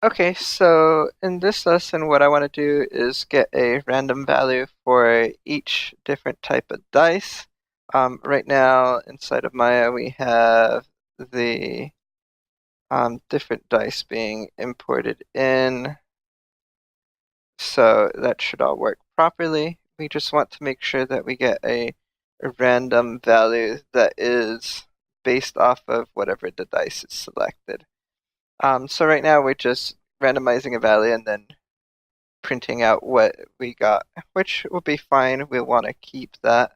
Okay, so in this lesson, what I want to do is get a random value for each different type of dice. Right now, inside of Maya, we have the different dice being imported in, so that should all work properly. We just want to make sure that we get a random value that is based off of whatever the dice is selected. So right now we're just randomizing a value and then printing out what we got, which will be fine. We'll want to keep that.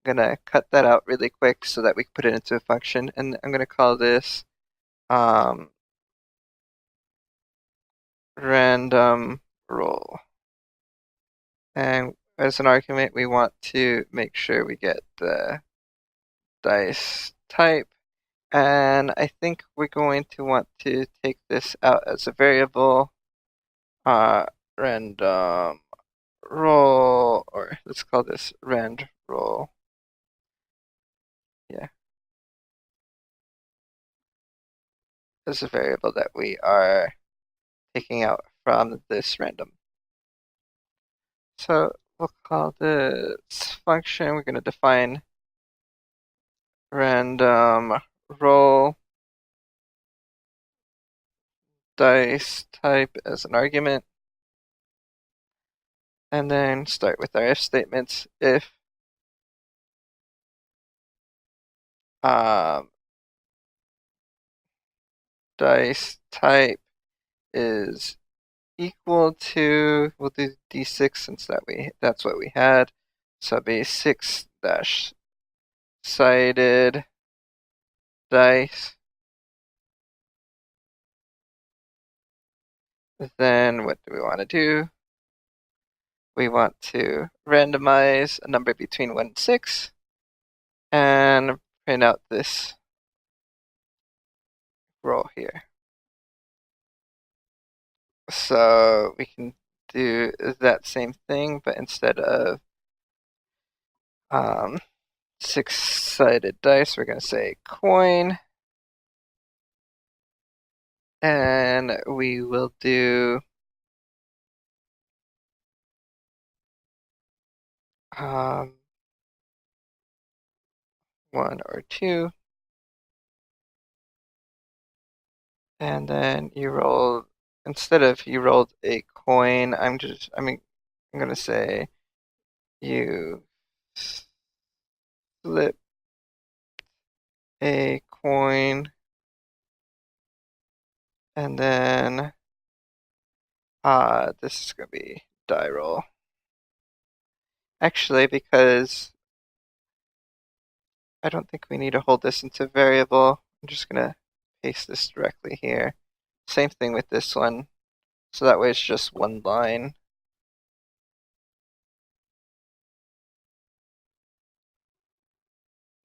I'm going to cut that out really quick so that we can put it into a function. And I'm going to call this um, random roll. And as an argument, we want to make sure we get the dice type. And I think we're going to want to take this out as a variable. Random roll, or let's call this rand roll. Yeah, as a variable that we are taking out from this random. So we'll call this function, we're going to define random roll dice type as an argument, and then start with our if statements. If dice type is equal to, we'll do d6 since that's what we had, so it'll be 6 dash sided dice. Then what do we want to do? We want to randomize a number between 1 and 6 and print out this roll here. So we can do that same thing, but instead of 6-sided dice, we're going to say coin. And we will do um, 1 or 2. And then you roll, instead of you rolled a coin, I'm going to say you flip a coin, and then this is going to be die roll. Actually, because I don't think we need to hold this into variable, I'm just going to paste this directly here. Same thing with this one, so that way it's just one line.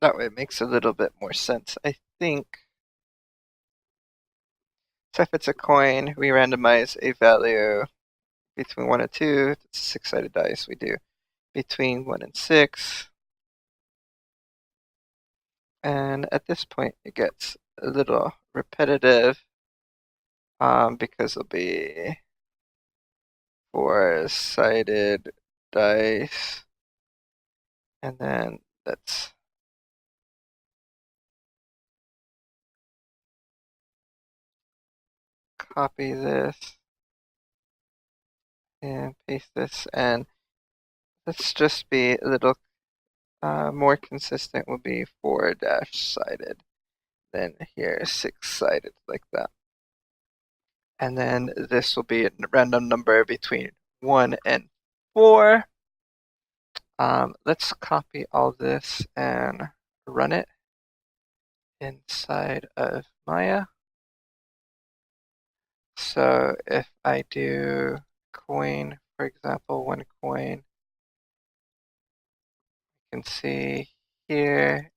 That way it makes a little bit more sense, I think. So if it's a coin, we randomize a value between 1 and 2. If it's a 6-sided dice, we do between 1 and 6. And at this point, it gets a little repetitive because it'll be 4-sided dice. And then let's copy this and paste this. And let's just be a little more consistent, will be 4-sided. Then here 6-sided, like that. And then this will be a random number between 1 and 4. Let's copy all this and run it inside of Maya. So if I do coin, for example, 1 coin, you can see here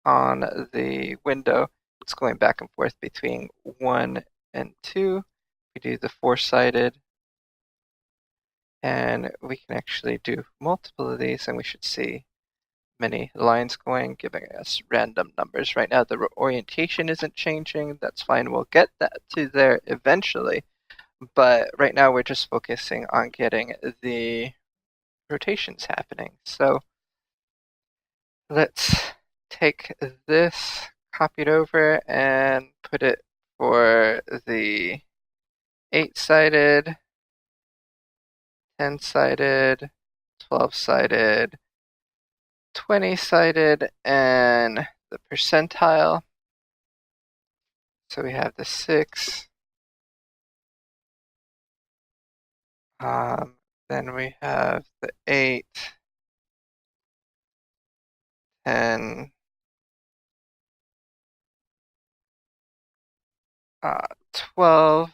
on the window, it's going back and forth between 1 and 2. We do the 4-sided, and we can actually do multiple of these, and we should see many lines going, giving us random numbers. Right now, the orientation isn't changing. That's fine. We'll get that to there eventually. but right now we're just focusing on getting the rotations happening. So let's take this, copy it over, and put it for the 8-sided, 10-sided, 12-sided, 20-sided, and the percentile. So we have the 6. Then we have the 8, 10, 12,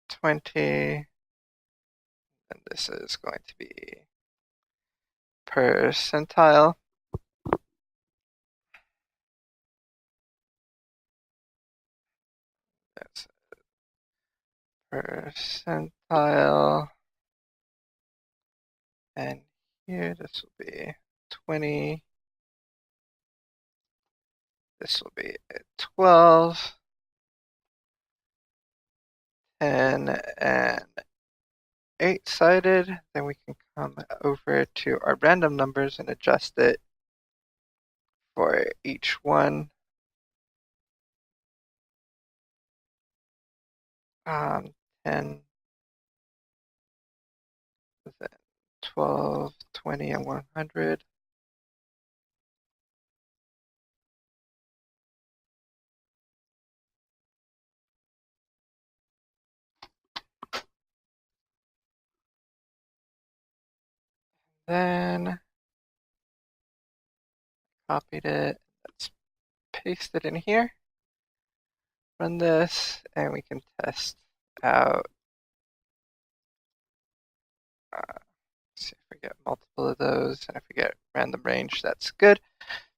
20, and this is going to be percentile. That's percentile. And here this will be 20. This will be 12, 10, and 8-sided. Then we can come over to our random numbers and adjust it for each one. 10, 12, 20, and 100. Then copied it. Let's paste it in here. Run this, and we can test out. See if we get multiple of those, and if we get random range, that's good.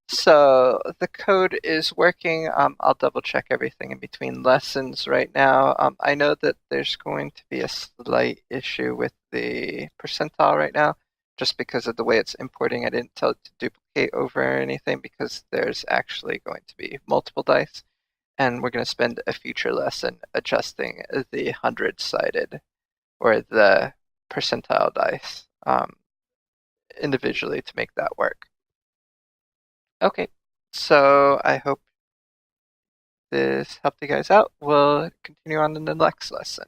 So the code is working. I'll double check everything in between lessons right now. I know that there's going to be a slight issue with the percentile right now, just because of the way it's importing. I didn't tell it to duplicate over or anything because there's actually going to be multiple dice. And we're going to spend a future lesson adjusting the 100-sided or the percentile dice individually to make that work. Okay, so I hope this helped you guys out. We'll continue on in the next lesson.